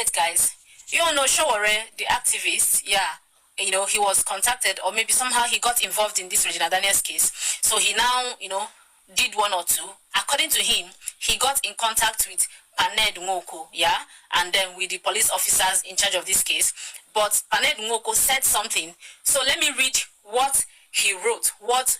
update, guys. You all know Sowore, the activist, yeah. He was contacted, or maybe somehow he got involved in this Regina Daniels case. So he now, did one or two. According to him, he got in contact with Nwoko, yeah, and then with the police officers in charge of this case. But Nwoko said something. So let me read what he wrote, what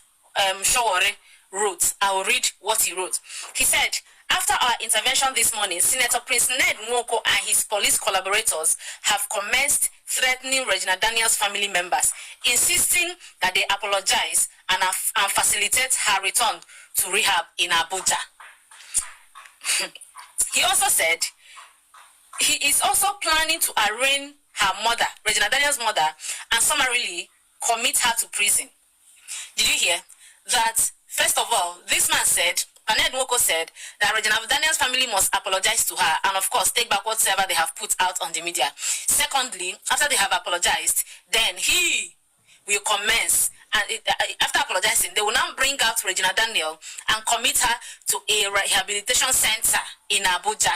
Sowore wrote. I will read what he wrote. He said, after our intervention this morning, Senator Prince Nwoko and his police collaborators have commenced threatening Regina Daniels' family members, insisting that they apologize and facilitate her return to rehab in Abuja. He also said he is also planning to arraign her mother, Regina Daniels' mother, and summarily commit her to prison. Did you hear that? First of all, this man said, Nwoko said, that Regina Daniels' family must apologize to her and, of course, take back whatever they have put out on the media. Secondly, after they have apologized, then he will commence. And after apologizing, they will now bring out Regina Daniel and commit her to a rehabilitation center in Abuja.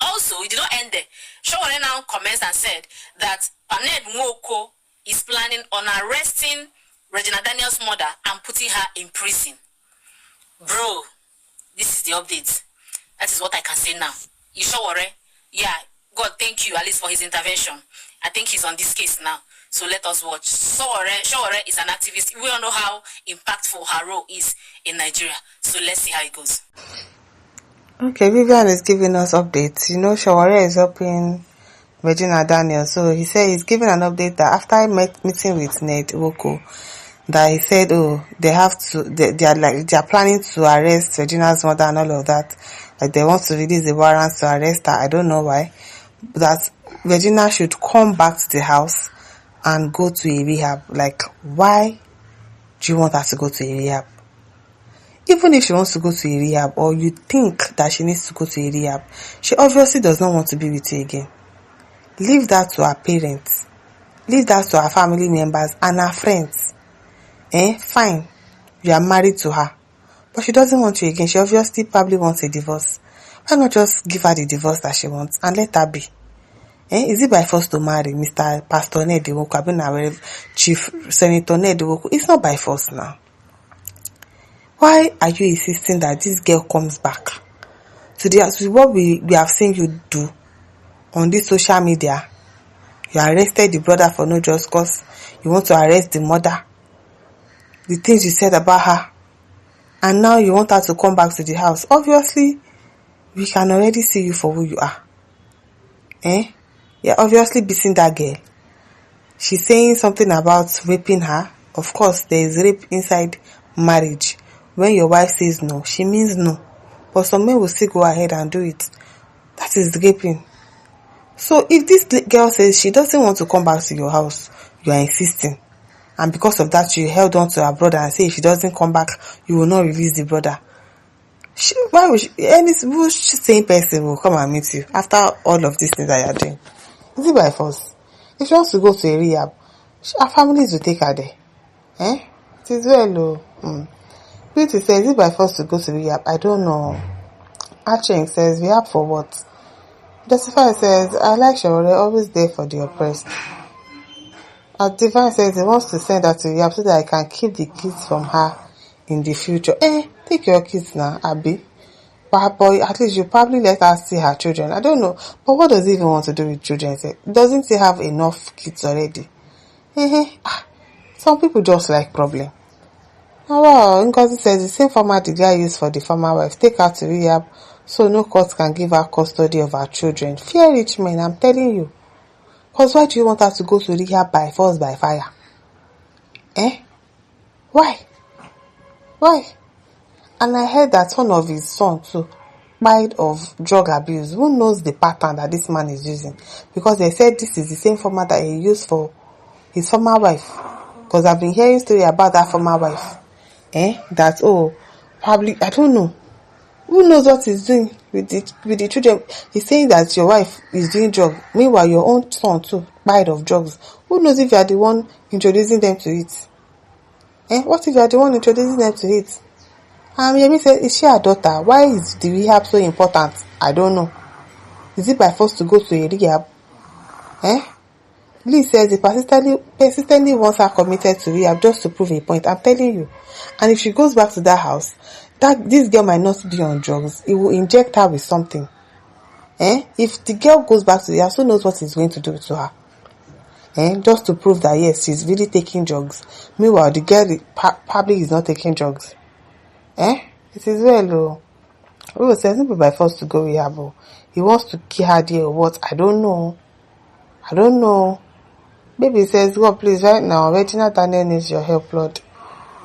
Also, it did not end there. Sowore now commenced and said that Nwoko is planning on arresting Regina Daniels' mother and putting her in prison. Bro, this is the update. That is what I can say now. Sowore, yeah, God thank you at least for his intervention. I think he's on this case now. So let us watch. Sowore is an activist. We all know how impactful her role is in Nigeria. So let's see how it goes. Okay, Vivian is giving us updates. Sowore is helping Regina Daniels. So he said he's giving an update that after meeting with Nwoko, that he said, they are planning to arrest Regina's mother and all of that. Like they want to release the warrants to arrest her. I don't know why. That Regina should come back to the house and go to a rehab. Like, why do you want her to go to a rehab? Even if she wants to go to a rehab, or you think that she needs to go to a rehab, she obviously does not want to be with you again. Leave that to her parents. Leave that to her family members and her friends. Fine. You are married to her. But she doesn't want you again. She obviously probably wants a divorce. Why not just give her the divorce that she wants and let her be? Is it by force to marry Mr. Pastor Nwoko, Chief Senator Nwoko? It's not by force now. Why are you insisting that this girl comes back? To what we have seen you do on this social media. You arrested the brother for no just cause. You want to arrest the mother. The things you said about her. And now you want her to come back to the house. Obviously, we can already see you for who you are. You're obviously beating that girl. She's saying something about raping her. Of course, there is rape inside marriage. When your wife says no, she means no. But some men will still go ahead and do it. That is raping. So if this girl says she doesn't want to come back to your house, you are insisting. And because of that, you held on to her brother and say if she doesn't come back, you will not release the brother. Why would any sane person will come and meet you after all of these things that you are doing? Is it by force? If she wants to go to a rehab, her families will take her there. It is well low. Beauty says, is it by force to go to rehab? I don't know. Acheng says, rehab for what? Justify says, I like Sowore, always there for the oppressed. Divine says he wants to send her to rehab so that I can keep the kids from her in the future. Take your kids now, Abby. But at least you probably let her see her children. I don't know. But what does he even want to do with children? Doesn't he have enough kids already? Some people just like problem. Oh wow, Ngozi says the same format the guy used for the former wife. Take her to rehab so no court can give her custody of her children. Fear rich men, I'm telling you. Because why do you want her to go to rehab by force, by fire? Why? And I heard that one of his sons too died of drug abuse. Who knows the pattern that this man is using? Because they said this is the same format that he used for his former wife. Because I've been hearing story about that former wife. That, probably, I don't know. Who knows what he's doing with the children? He's saying that your wife is doing drugs. Meanwhile, your own son too died of drugs. Who knows if you are the one introducing them to it? What if you are the one introducing them to it? Yemi said, is she a daughter? Why is the rehab so important? I don't know. Is it by force to go to a rehab? Lee says he persistently wants her committed to rehab just to prove a point. I'm telling you. And if she goes back to that house, this girl might not be on drugs. He will inject her with something. If the girl goes back to the house, who knows what he's going to do to her? Just to prove that yes, she's really taking drugs. Meanwhile, the girl probably is not taking drugs. It is well. Who says not by force to go rehab? He wants to kill her there or what? I don't know. Baby says, God, please, right now, Regina Daniel needs your help, Lord.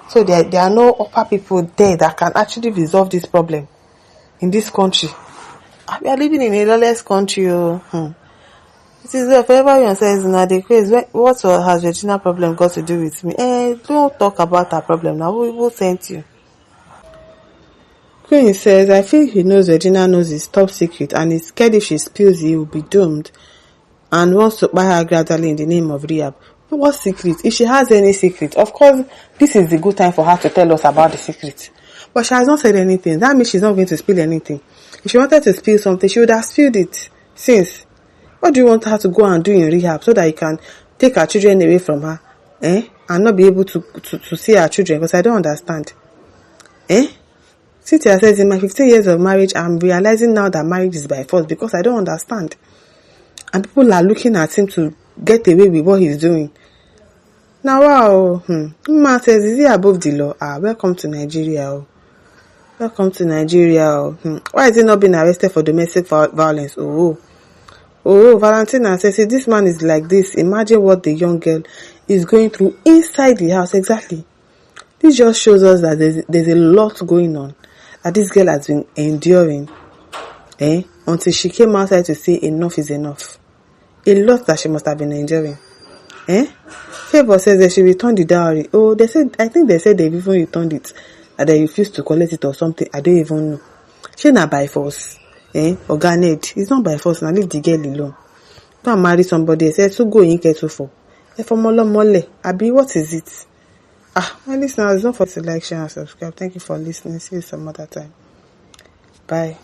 So there are no upper people there that can actually resolve this problem in this country. We are living in a lawless country. It is well, for everyone says, the case. What has Regina problem got to do with me? Don't talk about her problem now. Who sent you? Queen says, I feel he knows Regina knows his top secret and is scared if she spills he will be doomed and wants to buy her gradually in the name of rehab. But what secret? If she has any secret, of course, this is the good time for her to tell us about the secret. But she has not said anything. That means she's not going to spill anything. If she wanted to spill something, she would have spilled it since. What do you want her to go and do in rehab so that you can take her children away from her? And not be able to see her children? Because I don't understand. Cynthia says, in my 15 years of marriage, I'm realizing now that marriage is by force because I don't understand. And people are looking at him to get away with what he's doing. Now, wow. Man says, is he above the law? Welcome to Nigeria. Welcome to Nigeria. Why is he not being arrested for domestic violence? Valentina says, if this man is like this, imagine what the young girl is going through inside the house. Exactly. This just shows us that there's a lot going on that this girl has been enduring until she came outside to say enough is enough. A lot that she must have been enduring. Favor says they should return the dowry. I think they said they've even returned it, and they refused to collect it or something. I don't even know. She not by force. Or garnet. It's not by force. Now leave the girl alone. Go and marry somebody. Say to go in kettle for. For mole. Abi, what is it? My listeners, don't forget to like, share, and subscribe. Thank you for listening. See you some other time. Bye.